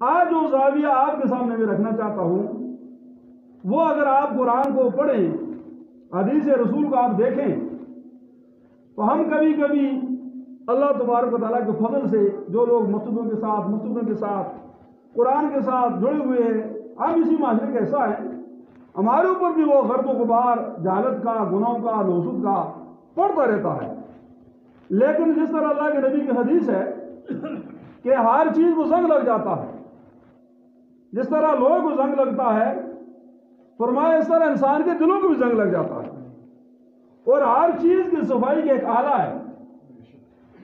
آج جو زاویہ آپ کے سامنے میں رکھنا چاہتا ہوں وہ اگر آپ قرآن کو پڑھیں، حدیث رسول کو آپ دیکھیں، تو ہم کبھی کبھی اللہ تبارک و تعالیٰ کے فضل سے جو لوگ مسجدوں کے ساتھ قرآن کے ساتھ جڑے ہوئے ہیں، ہم اسی معاشرے کا حصہ ہیں، ہمارے اوپر بھی وہ غرض و غبار جہالت کا، گناہوں کا، نوسط کا پڑتا رہتا ہے۔ لیکن جس طرح اللہ کے نبی کی حدیث ہے کہ ہر چیز کو زنگ لگ جاتا ہے، جس طرح لوگوں کو زنگ لگتا ہے، فرمایا اس طرح انسان کے دلوں کو بھی زنگ لگ جاتا ہے، اور ہر چیز کی صفائی کا ایک آلہ ہے۔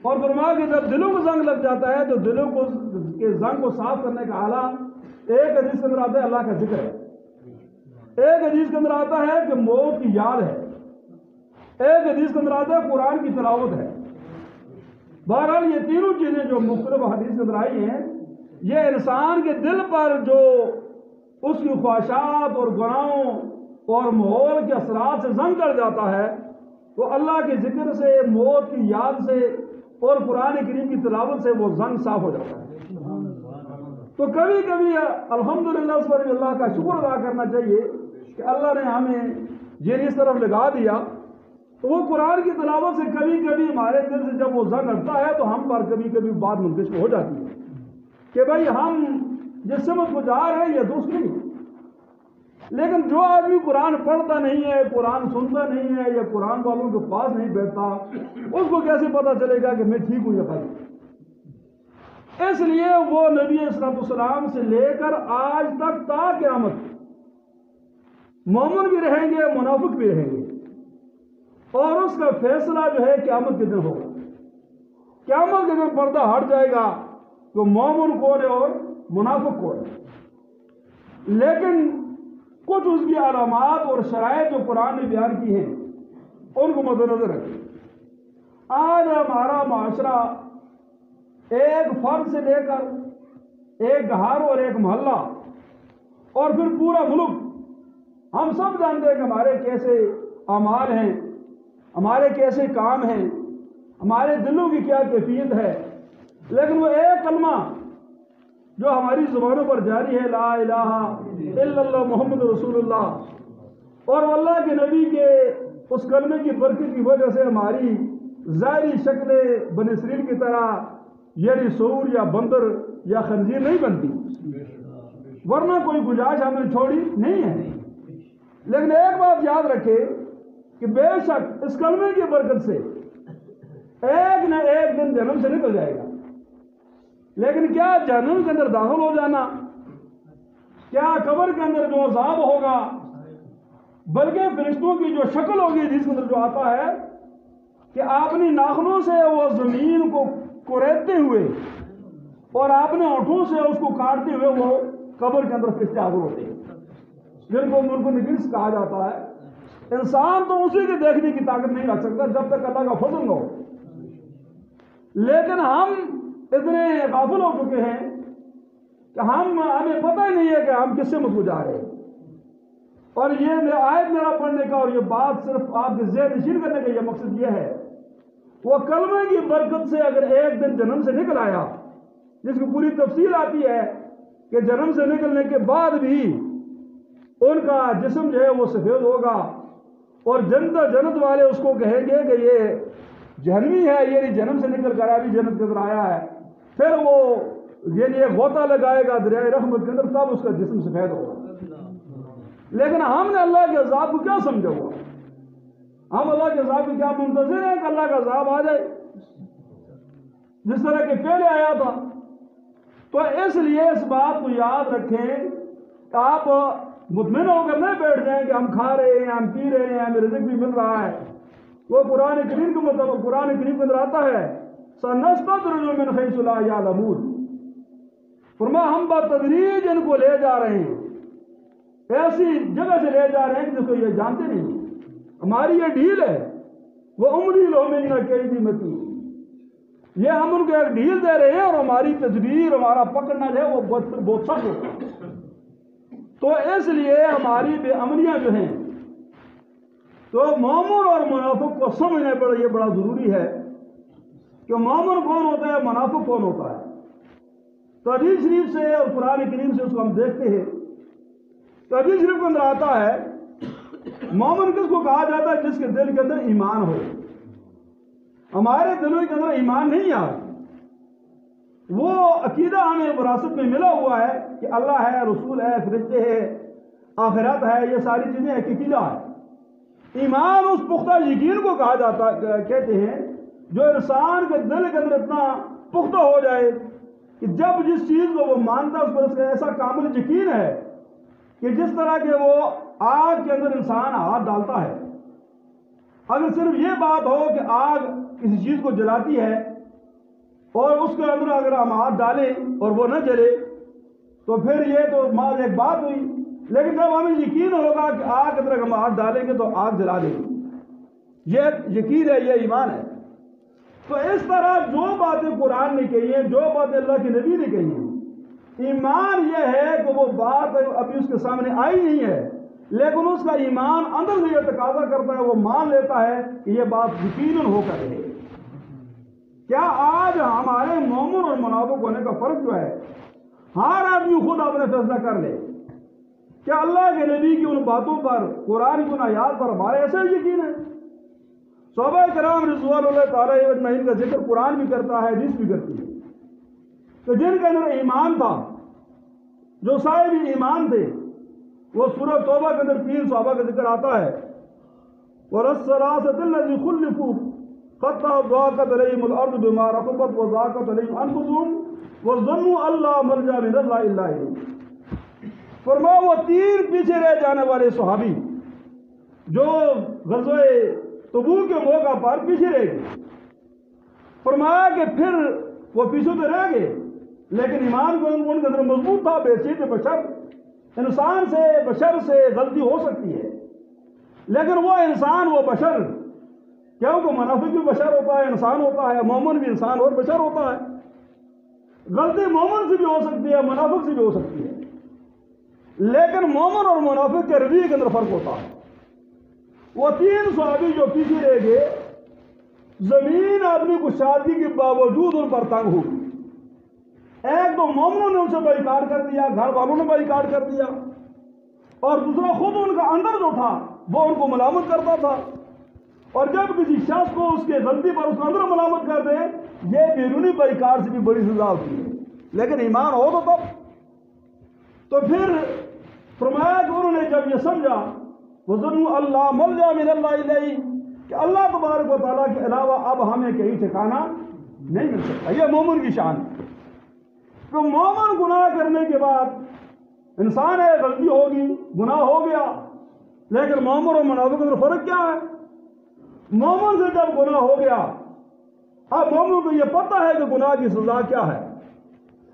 اور فرمایا کہ جب دلوں کو زنگ لگ جاتا ہے تو دلوں کو کے زنگ کو صاف کرنے کا آلہ ایک حدیث کے اندر آتا ہے اللہ کا ذکر ہے، ایک حدیث کے اندر آتا ہے کہ موت کی یاد ہے، ایک حدیث کے اندر آتا ہے قرآن کی تلاوت ہے۔ بہرحال یہ تینوں چیزیں جو مختلف حدیث کے اندر آئی ہیں، یہ انسان کے دل پر جو اس کی خواہشات اور گناہوں اور ماحول کے اثرات سے زنگ چڑھ جاتا ہے، تو اللہ کے ذکر سے، موت کی یاد سے اور قرآن کریم کی تلاوت سے وہ زنگ صاف ہو جاتا ہے۔ تو کبھی کبھی الحمدللہ اس پر بھی اللہ کا شکر ادا کرنا چاہیے کہ اللہ نے ہمیں یہ اس طرف لگا دیا، تو وہ قرآن کی تلاوت سے کبھی کبھی ہمارے دل سے جب وہ زنگ ہٹتا ہے تو ہم پر کبھی کبھی بات منتشر ہو جاتی ہے کہ بھائی ہم جس سمت کو جا رہے ہیں یہ درست نہیں۔ لیکن جو آدمی قرآن پڑھتا نہیں ہے، قرآن سنتا نہیں ہے، یا قرآن والوں کے پاس نہیں بیٹھتا، اس کو کیسے پتا چلے گا کہ میں ٹھیک ہوں یا غلط؟ اس لیے وہ نبی صلی اللہ علیہ وسلم سے لے کر آج تک تا قیامت مومن بھی رہیں گے، منافق بھی رہیں گے، اور اس کا فیصلہ جو ہے قیامت کے دن ہوگا۔ قیامت کے دن پردہ ہٹ جائے گا کہ مومن کون ہے اور منافق کون ہے۔ لیکن کچھ اس کی علامات اور شرائط جو قرآن نے بیان کی ہیں ان کو مد نظر رکھیں۔ آج ہمارا معاشرہ ایک فرد سے لے کر ایک گھر اور ایک محلہ اور پھر پورا ملک، ہم سب جانتے ہیں کہ ہمارے کیسے اعمال ہیں، ہمارے کیسے کام ہیں، ہمارے دلوں کی کیا کیفیت ہے، لیکن وہ ایک کلمہ جو ہماری زبانوں پر جاری ہے، لا الہ الا اللہ محمد رسول اللہ، اور اللہ کے نبی کے اس کلمے کی برکت کی وجہ سے ہماری ظاہری شکلیں بنی اسرائیل کی طرح یعنی سور یا بندر یا خنزیر نہیں بنتی، ورنہ کوئی گنجائش ہم نے چھوڑی نہیں ہے۔ لیکن ایک بات یاد رکھے کہ بے شک اس کلمے کی برکت سے ایک نہ ایک دن جہنم سے نکل جائے گا، لیکن کیا جہنم کے اندر داخل ہو جانا، کیا قبر کے اندر جو عذاب ہوگا، بلکہ فرشتوں کی جو شکل ہوگی جس کے اندر جو آتا ہے کہ اپنی ناخنوں سے وہ زمین کو کوریدتے ہوئے اور اپنے ہونٹوں سے اس کو کاٹتے ہوئے وہ قبر کے اندر فرشتے حاضر ہوتے ہیں، جن کو ملک نگرس کہا جاتا ہے۔ انسان تو اسی کے دیکھنے کی طاقت نہیں رکھ سکتا جب تک اللہ کا فضل نہ ہو، لیکن ہم اتنے غافل ہو چکے ہیں کہ ہمیں پتہ ہی نہیں ہے کہ ہم کس سمت کو جا رہے ہیں۔ اور یہ آیت میرا پڑھنے کا اور یہ بات صرف آپ کے ذہن نشین کرنے کا یہ مقصد یہ ہے، وہ کلمے کی برکت سے اگر ایک دن جنم سے نکل آیا، جس کی پوری تفصیل آتی ہے کہ جنم سے نکلنے کے بعد بھی ان کا جسم جو ہے وہ سفید ہوگا، اور جنت والے اس کو کہیں گے کہ یہ جہنمی ہے، یہ جنم سے نکل کر ابھی جنت کے اندر آیا ہے، پھر وہ ایک غوطہ لگائے گا دریائے رحمت کے اندر، تب اس کا جسم سفید ہوگا۔ لیکن ہم نے اللہ کے عذاب کو کیا سمجھا ہوا؟ ہم اللہ کے عذاب کی کیا منتظر ہیں کہ اللہ کا عذاب آ جائے جس طرح کہ پہلے آیا تھا؟ تو اس لیے اس بات کو یاد رکھیں کہ آپ مطمئن ہو کر نہ بیٹھ جائیں کہ ہم کھا رہے ہیں، ہم پی رہے ہیں، ہمیں رزق بھی مل رہا ہے۔ وہ قرآن کریم کے مطابق قرآن کریم کے اندر آتا ہے سَنَسْتَدْرِجُهُم مِّنْ حَيْثُ لَا يَعْلَمُونَ، فرمایا ہم بتدریج ان کو لے جا رہے ہیں، ایسی جگہ سے لے جا رہے ہیں جس کو یہ جانتے نہیں۔ ہماری یہ ڈھیل ہے، وہ عمری لَهُمْ إِنَّ كَيْدِي مَتِينٌ، یہ ہم ان کو ایک ڈھیل دے رہے ہیں اور ہماری تدبیر، ہمارا پکڑنا جو ہے وہ بہت سخت ہوگا۔ تو اس لیے ہماری بے امنیاں جو ہیں، تو مومن اور منافق کو سمجھنے پر یہ بڑا ضروری ہے کہ مومن کون ہوتا ہے، منافق کون ہوتا ہے۔ تو حدیث شریف سے اور قرآن کریم سے اس کو ہم دیکھتے ہیں تو حدیث شریف کے اندر آتا ہے مومن کس کو کہا جاتا ہے؟ جس کے دل کے اندر ایمان ہو. ہمارے دلوں کے اندر ایمان نہیں ہے. وہ عقیدہ ہمیں وراثت میں ملا ہوا ہے کہ اللہ ہے، رسول ہے، فرشتے ہے، آخرت ہے، یہ ساری چیزیں ایک عقیدہ ہے. ایمان اس پختہ یقین کو کہا جاتا کہتے ہیں جو انسان کے دل کے اندر اتنا پختہ ہو جائے کہ جب جس چیز کو وہ مانتا ہے اس پر اس کا ایسا کامل یقین ہے کہ جس طرح کے وہ آگ کے اندر انسان ہاتھ ڈالتا ہے، اگر صرف یہ بات ہو کہ آگ کسی چیز کو جلاتی ہے اور اس کے اندر اگر ہم ہاتھ ڈالیں اور وہ نہ جلے تو پھر یہ تو محض ایک بات ہوئی. لیکن جب ہمیں یقین ہوگا کہ آگ کے اندر ہم ہاتھ ڈالیں گے تو آگ جلا دے گی، یہ یقین ہے، یہ ایمان ہے. تو اس طرح جو باتیں قرآن نے کہی ہیں، جو باتیں اللہ کے نبی نے کہی ہیں، ایمان یہ ہے کہ وہ بات ابھی اس کے سامنے آئی نہیں ہے لیکن اس کا ایمان اندر سے یہ تقاضا کرتا ہے، وہ مان لیتا ہے کہ یہ بات یقیناً ہو کر رہے. کیا آج ہمارے مومن اور منافق ہونے کا فرق جو ہے ہر آدمی خود اپنے فیصلہ کر لے. کیا اللہ کے نبی کی ان باتوں پر، قرآن کی ان آیات پر ہمارے ایسے یقین ہے؟ صحابہ کرام رضوان اللہ تعالیٰ اجمعین کا ذکر قرآن بھی کرتا ہے، حدیث بھی کرتی ہے کہ جن کے اندر ایمان تھا، جو صاحب ایمان تھے، وہ سورہ توبہ کے اندر 3 صحابہ کا ذکر آتا ہے. وَالثَّلَاثَةُ الَّذِينَ خُلِّفُوا حَتَّىٰ ضَاقَتْ عَلَيْهِمُ الْأَرْضُ بِمَا رَحُبَتْ وَضَاقَتْ عَلَيْهِمْ أَنفُسُهُمْ وَظَنُّوا أَن لَّا مَلْجَأَ مِنَ اللَّهِ إِلَّا إِلَيْهِ. فرمایا وہ 3 پیچھے رہ جانے والے صحابی جو غزوہ تبوک کے موقع پر پیچھے رہ گئے، فرمایا کہ پھر وہ پیچھے تو رہ گئے لیکن ایمان کو ان کے اندر مضبوط تھا. بحیثیت بشر، انسان سے، بشر سے غلطی ہو سکتی ہے لیکن وہ انسان، وہ بشر، کیونکہ منافق بھی بشر ہوتا ہے، انسان ہوتا ہے، مومن بھی انسان اور بشر ہوتا ہے. غلطی مومن سے بھی ہو سکتی ہے، منافق سے بھی ہو سکتی ہے لیکن مومن اور منافق کے رویے کے اندر فرق ہوتا ہے. وہ 3 صحابی جو پیچھے رہ گئے، زمین اپنی کشادگی کے باوجود ان پر تنگ ہو گئی. ایک تو مومنوں نے ان سے بائیکاٹ کر دیا، گھر والوں نے بائیکاٹ کر دیا، اور دوسرا خود ان کا اندر جو تھا وہ ان کو ملامت کرتا تھا. اور جب کسی شخص کو اس کے غلطی پر اس کو اندر ملامت کر دے، یہ بیرونی بائیکاٹ سے بھی بڑی سزا ہوتی ہے. لیکن ایمان ہو تو تب. تو پھر فرمایا کہ انہوں نے جب یہ سمجھا وَظَنُّوا أَن لَّا مَلْجَأَ مِنَ اللَّهِ إِلَيْهِ کہ اللہ تبارک و تعالیٰ کے علاوہ اب ہمیں کہیں ٹھکانہ نہیں مل سکتا. یہ مومن کی شان ہے کہ مومن گناہ کرنے کے بعد انسان ہے، غلطی ہوگی، گناہ ہو گیا، لیکن مومن اور منافق میں فرق کیا ہے؟ مومن سے جب گناہ ہو گیا اب مومن کو یہ پتہ ہے کہ گناہ کی سزا کیا ہے.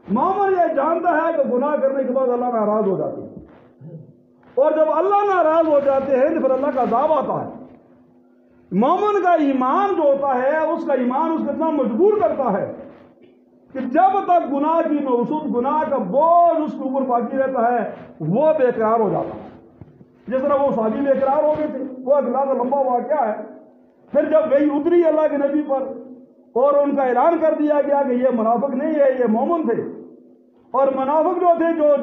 مومن یہ جانتا ہے کہ گناہ کرنے کے بعد اللہ ناراض ہو جاتے ہیں، اور جب اللہ ناراض ہو جاتے ہیں تو پھر اللہ کا عذاب آتا ہے. مومن کا ایمان جو ہوتا ہے، اس کا ایمان اس کو اتنا مجبور کرتا ہے کہ جب تک گناہ کی نوسط، گناہ کا بوجھ اس کے اوپر باقی رہتا ہے وہ بے قرار ہو جاتا ہے. جس طرح وہ صحابی بے قرار ہو گئے تھے، وہ اگلا کا لمبا واقعہ ہے. پھر جب وہی اتری اللہ کے نبی پر اور ان کا اعلان کر دیا گیا کہ یہ منافق نہیں ہے، یہ مومن تھے، اور منافق جو تھے جو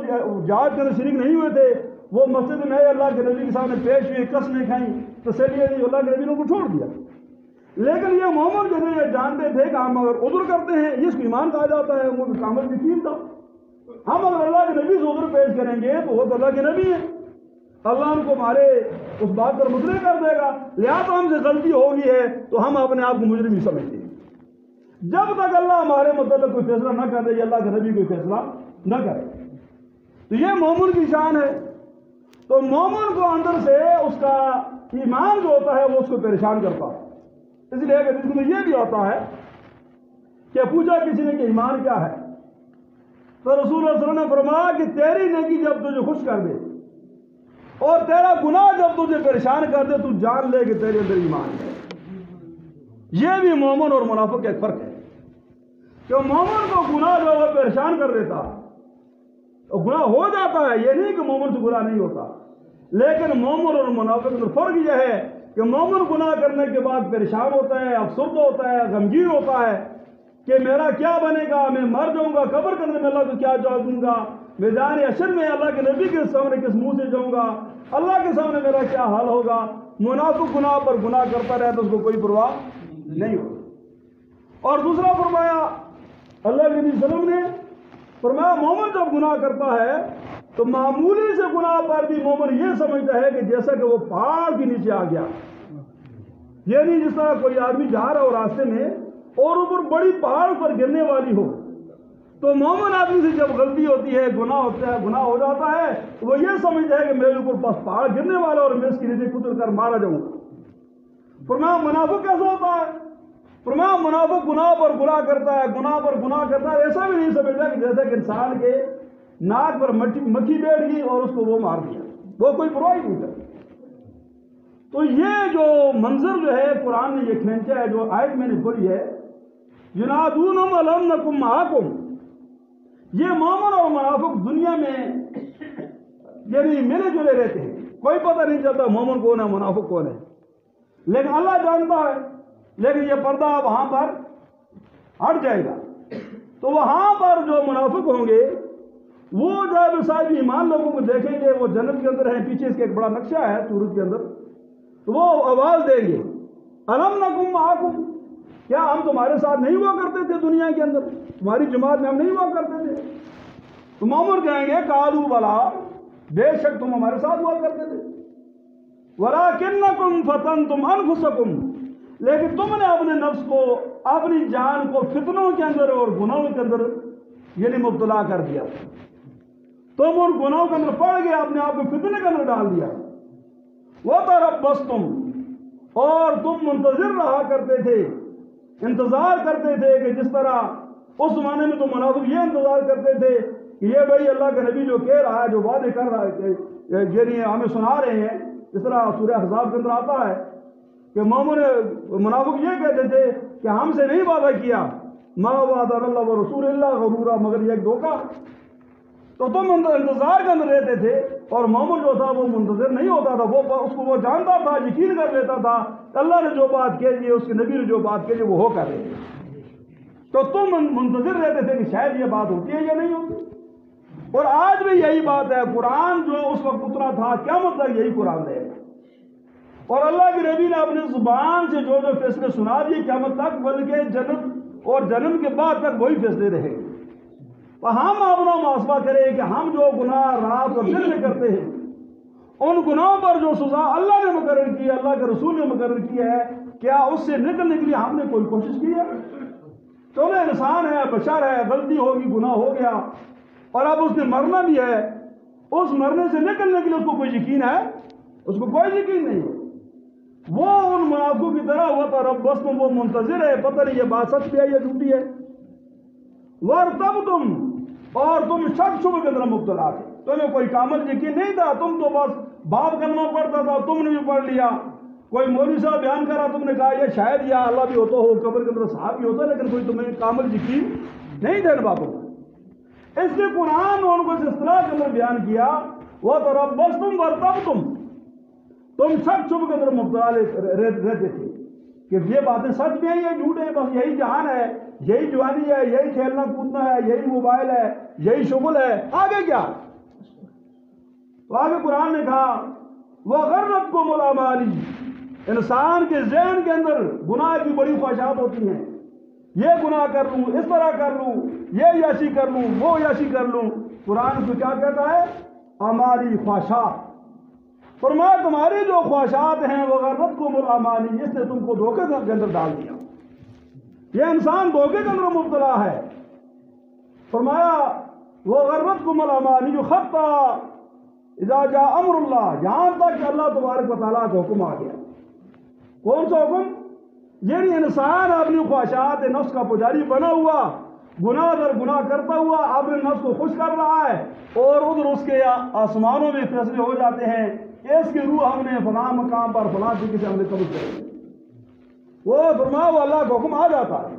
جہاد کے اندر شریک نہیں ہوئے تھے وہ مسجد میں اللہ کے نبی کے سامنے پیش ہوئے، قسمیں کھائیں، تسلی دی، اللہ کے نبی نے ان کو چھوڑ دیا. لیکن یہ مومن جو تھے یہ جانتے تھے کہ ہم اگر عذر کرتے ہیں، جس کو ایمان کہا جاتا ہے، وہ کامل یقین تھا. ہم اگر اللہ کے نبی سے عذر پیش کریں گے تو وہ تو اللہ کے نبی ہیں، اللہ ان کو ہمارے اس بات پر مطلع کر دے گا، لہٰذا ہم سے غلطی ہوگی ہے تو ہم اپنے آپ کو مجرم ہی سمجھتے ہیں. جب تک اللہ ہمارے متعلق کوئی فیصلہ نہ کر دے یا اللہ کے نبی کوئی فیصلہ نہ کرے. تو یہ مومن کی شان ہے. تو مومن کو اندر سے اس کا ایمان جو ہوتا ہے وہ اس کو پریشان کرتا ہے. اس لیے کہ جس میں یہ بھی آتا ہے کہ پوچھا کسی نے کہ ایمان کیا ہے، تو رسول اللہ صلی اللہ علیہ وسلم نے فرمایا کہ تیری نیکی جب تجھے خوش کر دے اور تیرا گناہ جب تجھے پریشان کر دے تو جان لے کہ تیرے اندر ایمان ہے. یہ بھی مومن اور منافق کا ایک فرق ہے کہ مومن کو گناہ جو ہے پریشان کر دیتا، گناہ ہو جاتا ہے، یہ نہیں کہ مومن سے گناہ نہیں ہوتا، لیکن مومن اور منافق میں فرق یہ ہے کہ مومن گناہ کرنے کے بعد پریشان ہوتا ہے، افسردہ ہوتا ہے، غمگین ہوتا ہے، کہ میرا کیا بنے گا، میں مر جاؤں گا قبر کے اندر میں اللہ کو کیا جواب دوں گا، میدان حشر میں اللہ کے نبی کے سامنے کس منہ سے جاؤں گا، اللہ کے سامنے میرا کیا حال ہوگا۔ منافق گناہ پر گناہ کرتا رہے تو اس کو کوئی پرواہ نہیں ہوگی۔ اور دوسرا فرمایا اللہ کے نبی صلی اللہ علیہ وسلم نے فرمایا مومن جب گناہ کرتا ہے تو معمولی سے گناہ پر بھی مومن یہ سمجھتا ہے کہ جیسا کہ وہ پہاڑ کے نیچے آ گیا، یہ نہیں جس طرح کوئی آدمی جا رہا ہو راستے میں اور اوپر بڑی پہاڑ پر گرنے والی ہو، تو مومن آدمی سے جب غلطی ہوتی ہے، گناہ ہوتا ہے، گناہ ہو جاتا ہے، وہ یہ سمجھتا ہے کہ میرے اوپر بس پہاڑ گرنے والا اور میں اس کے نیچے کچل کر مارا جاؤں گا۔ فرمایا منافق کیسا ہوتا ہے؟ فرمایا منافق گناہ پر گناہ کرتا ہے، گناہ پر گناہ کرتا ہے، ایسا بھی نہیں سمجھتا کہ جیسے کہ انسان کے ناک پر مکھی بیٹھ گئی اور اس کو وہ مار دیا، وہ کوئی پرواہ نہیں کرتا۔ تو یہ جو منظر جو ہے قرآن نے یہ کھینچا ہے، جو آیت میں نے پڑھی ہے، ینادونہم الم نکن معکم، یہ مومن اور منافق دنیا میں یعنی ملے جلے رہتے ہیں، کوئی پتہ نہیں چلتا مومن کون ہے منافق کون ہے، لیکن اللہ جانتا ہے۔ لیکن یہ پردہ وہاں پر ہٹ جائے گا، تو وہاں پر جو منافق ہوں گے وہ جب صاحب ایمان لوگوں کو دیکھیں گے، وہ جنت کے اندر ہیں، پیچھے اس کے ایک بڑا نقشہ ہے سورج کے اندر، تو وہ آواز دیں گے الم نکن معکم، کیا ہم تمہارے ساتھ نہیں ہوا کرتے تھے دنیا کے اندر، تمہاری جماعت میں ہم نہیں ہوا کرتے تھے؟ تو مومن کہیں گے قالوا بلا، بے شک تم ہمارے ساتھ ہوا کرتے تھے، ولکنکم فتنتم انفسکم، لیکن تم نے اپنے نفس کو، اپنی جان کو فتنوں کے اندر اور گناہوں کے اندر یعنی مبتلا کر دیا، تم ان گناہوں کے اندر پڑ گئے، اپنے آپ کو فتنے کے اندر ڈال دیا۔ وتربصتم، اور تم منتظر رہا کرتے تھے، انتظار کرتے تھے کہ جس طرح اس زمانے میں تو منافق یہ انتظار کرتے تھے کہ یہ بھائی اللہ کا نبی جو کہہ رہا ہے، جو وعدے کر رہا ہے، یعنی ہمیں سنا رہے ہیں، جس طرح سورہ احزاب کے اندر آتا ہے کہ مومن منافق یہ کہتے تھے کہ ہم سے نہیں وعدہ کیا، ما وعد اللہ و رسول اللہ غرورا، مگر یہ ایک دھوکہ۔ تو تم انتظار کے اندر رہتے تھے، اور مومن جو تھا وہ منتظر نہیں ہوتا تھا، وہ اس کو وہ جانتا تھا، یقین کر لیتا تھا اللہ نے جو بات کہی ہے، اس کے نبی نے جو بات کہی ہے وہ ہو کر رہے ہیں۔ تو تم منتظر رہتے تھے کہ شاید یہ بات ہوتی ہے یا نہیں ہوتی، اور آج بھی یہی بات ہے۔ قرآن جو اس وقت اترا تھا قیامت تک یہی قرآن رہے گا، اور اللہ کے نبی نے اپنی زبان سے جو جو فیصلے سنا دیے قیامت تک، بلکہ جنت اور جنم کے بعد تک وہی فیصلے رہے گے۔ تو ہم اپنا محاسبہ کریں کہ ہم جو گناہ رات اور دن میں کرتے ہیں، ان گناہوں پر جو سزا اللہ نے مقرر کی ہے، اللہ کے رسول نے مقرر کی ہے، کیا اس سے نکلنے کے لیے ہم نے کوئی کوشش کی ہے؟ چلو انسان ہے، بشر ہے، غلطی ہوگی، گناہ ہو گیا، اور اب اس نے مرنا بھی ہے، اس مرنے سے نکلنے کے لیے اس کو کوئی یقین ہے؟ اس کو کوئی یقین نہیں ہے۔ وہ ان منافقوں کی طرح وتربصتم، وہ منتظر ہے، پتہ نہیں یہ بات سچ بھی ہے یا جھوٹی ہے۔ وارتبتم، اور تم شک شبہ کے اندر مبتلا تھے، تمہیں کوئی کامل یقین نہیں تھا، تم تو بس باپ کلمہ پڑھتا تھا، تم نے بھی پڑھ لیا، کوئی مولوی صاحب بیان کرا، تم نے کہا یہ شاید یا اللہ بھی ہوتا ہو، قبر کے اندر صاحب بھی ہوتا، لیکن کوئی تمہیں کامل یقین نہیں تھا ان باتوں کا۔ اس لیے قرآن نے ان کو اس اصطلاح کے اندر بیان کیا وتربصتم وارتبتم، تم شک شبہ کے اندر مبتلا رہتے تھے کہ یہ باتیں سچ بھی ہیں یا جھوٹ ہے، بس یہی جہان ہے، یہی جوانی ہے، یہی کھیلنا کودنا ہے، یہی موبائل ہے، یہی شغل ہے، آگے کیا؟ تو آگے قرآن نے کہا وغرتکم الامانی، انسان کے ذہن کے اندر گناہ کی بڑی خواہشات ہوتی ہیں، یہ گناہ کر لوں، اس طرح کر لوں، یہ یاشی کر لوں، وہ یاشی کر لوں۔ قرآن کو کیا کہتا ہے؟ ہماری خواہشات۔ فرمایا تمہاری جو خواہشات ہیں وغرتکم الامانی، اس نے تم کو دھوکے کے اندر ڈال دیا، یہ انسان دھوکے کے اندر مبتلا ہے۔ فرمایا وغرتکم الامانی حتی اذا جاء امر اللہ، یہاں تک کہ اللہ تبارک و تعالیٰ کا حکم آ گیا۔ کون سا حکم؟ یعنی انسان اپنی خواہشات نفس کا پجاری بنا ہوا، گناہ در گناہ کرتا ہوا اپنے نفس کو خوش کر رہا ہے، اور ادھر اس کے آسمانوں میں فیصلے ہو جاتے ہیں کہ اس کی روح ہم نے فلاں مقام پر فلاں طریقے سے ہم نے قبض کر لی، وہ فرمایا وہ اللہ کا حکم آ جاتا ہے۔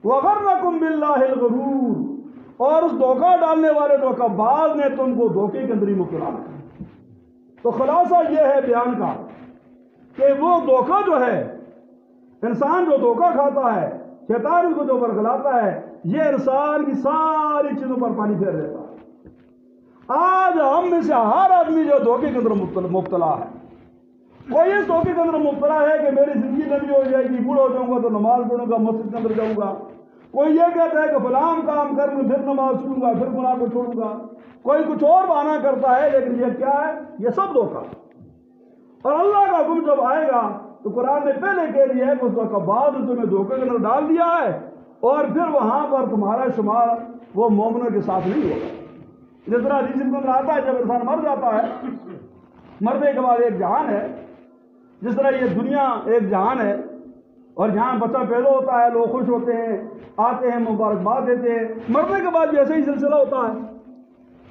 وغرکم باللہ الغرور، اور اس دھوکہ ڈالنے والے دھوکہ باز نے تم کو دھوکے کے اندر ہی مبتلا کیا۔ تو خلاصہ یہ ہے بیان کا کہ وہ دھوکہ جو ہے، انسان جو دھوکہ کھاتا ہے شیطان اس کو جو برگلاتا ہے یہ انسان کی ساری چیزوں پر پانی پھیر دیتا ہے۔ آج ہم میں سے ہر آدمی جو دھوکے کے اندر مبتلا ہے، کوئی اس دھوکے کے اندر مبتلا ہے کہ میری زندگی لمبی ہو جائے گی، بوڑھا ہو جاؤں گا تو نماز پڑھوں گا، مسجد کے اندر جاؤں گا۔ کوئی یہ کہتا ہے کہ فلاں کام کر لوں پھر نماز چھوڑوں گا، پھر گناہ کو چھوڑوں گا۔ کوئی کچھ اور بہانہ کرتا ہے، لیکن یہ کیا ہے؟ یہ سب دھوکہ۔ اور اللہ کا حکم جب آئے گا تو قرآن نے پہلے کہہ دیا ہے کہ اس وقت بعد تمہیں دھوکے کے اندر ڈال دیا ہے، اور پھر وہاں پر تمہارا شمار وہ مومنوں کے ساتھ نہیں ہوگا۔ جس طرح حدیث کے اندر آتا ہے جب انسان مر جاتا ہے، مرنے کے بعد ایک جہان ہے، جس طرح یہ دنیا ایک جہان ہے، اور جہاں بچہ پیدا ہوتا ہے لوگ خوش ہوتے ہیں، آتے ہیں، مبارکباد دیتے ہیں، مرنے کے بعد بھی ایسا ہی سلسلہ ہوتا ہے۔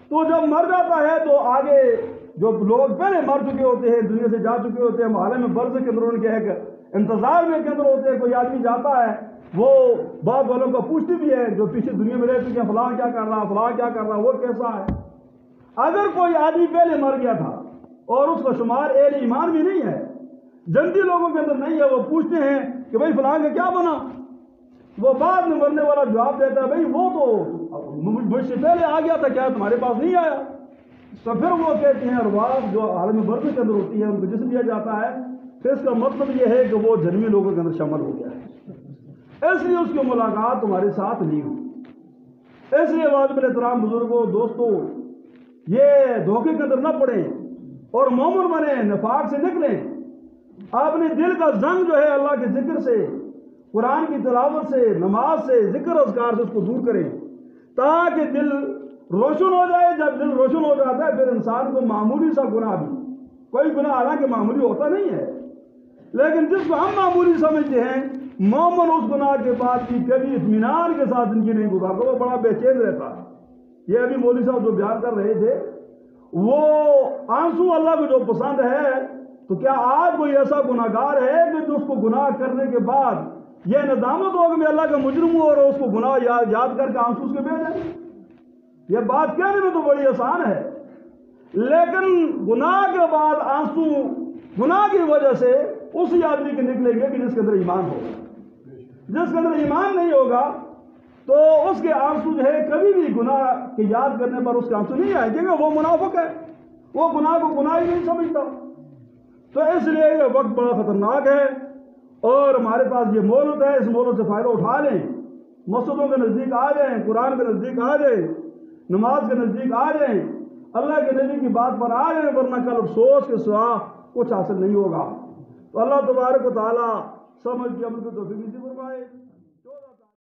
تو جب مر جاتا ہے تو آگے جو لوگ پہلے مر چکے ہوتے ہیں، دنیا سے جا چکے ہوتے ہیں، عالم برزخ کے اندر ان کے ایک انتظار میں کے اندر ہوتے ہیں۔ کوئی آدمی جاتا ہے، وہ بعض والوں کو پوچھتی بھی ہے جو پیچھے دنیا میں رہ چکے ہیں، فلاں کیا کر رہا، فلاں کیا کر رہا، وہ کیسا ہے۔ اگر کوئی آدمی پہلے مر گیا تھا اور اس کا شمار اہل ایمان بھی نہیں ہے، جنتی لوگوں کے اندر نہیں ہے، وہ پوچھتے ہیں کہ بھائی فلاں کا کیا بنا، وہ بعد میں مرنے والا جواب دیتا ہے بھائی وہ تو مجھ سے پہلے آ گیا تھا، کیا تمہارے پاس نہیں آیا؟ تو پھر وہ کہتے ہیں ارواح جو عالم برزخ کے اندر ہوتی ہے ان کو جسم دیا جاتا ہے، پھر اس کا مطلب یہ ہے کہ وہ جنمی لوگوں کے اندر شامل ہو گیا ہے، اس لیے اس کی ملاقات تمہارے ساتھ نہیں ہوئی۔ اس لیے واجب احترام بزرگوں، دوستوں، یہ دھوکے کے اندر نہ پڑیں اور مومن بنیں، نفاق سے نکلیں۔ اپنے دل کا زنگ جو ہے اللہ کے ذکر سے، قرآن کی تلاوت سے، نماز سے، ذکر اذکار سے اس کو دور کریں تاکہ دل روشن ہو جائے۔ جب دل روشن ہو جاتا ہے پھر انسان کو معمولی سا گناہ بھی، کوئی گناہ حالانکہ معمولی ہوتا نہیں ہے، لیکن جس کو ہم معمولی سمجھتے ہیں، مومن اس گناہ کے بعد بھی کبھی اطمینان کے ساتھ زندگی نہیں گزارتا، وہ بڑا بے چین رہتا ہے۔ یہ ابھی مولوی صاحب جو بیان کر رہے تھے، وہ آنسو اللہ کو جو پسند ہے، تو کیا آج کوئی ایسا گناہ گار ہے کہ جو اس کو گناہ کرنے کے بعد یہ ندامت ہو کہ میں اللہ کا مجرم ہوں اور اس کو گناہ یاد کر کے آنسو اس کے بہ جائیں؟ یہ بات کہنے میں تو بڑی آسان ہے، لیکن گناہ کے بعد آنسو گناہ کی وجہ سے اسی آدمی کے نکلیں گے کہ جس کے اندر ایمان ہوگا۔ جس کے اندر ایمان نہیں ہوگا تو اس کے آنسو جو ہے کبھی بھی گناہ کی یاد کرنے پر اس کے آنسو نہیں آئے گے، وہ منافق ہے، وہ گناہ کو گناہ ہی نہیں سمجھتا۔ تو اس لیے یہ وقت بڑا خطرناک ہے، اور ہمارے پاس یہ مہلت ہے، اس مہلت سے فائدہ اٹھا لیں، مسجدوں کے نزدیک آ جائیں، قرآن کے نزدیک آ جائیں، نماز کے نزدیک آ جائیں، اللہ کے نبی کی بات پر آ جائیں، ورنہ کل افسوس کے سوا کچھ حاصل نہیں ہوگا۔ تو اللہ تبارک و تعالیٰ سمجھ کے عمل کو توفیق نصیب فرمائے۔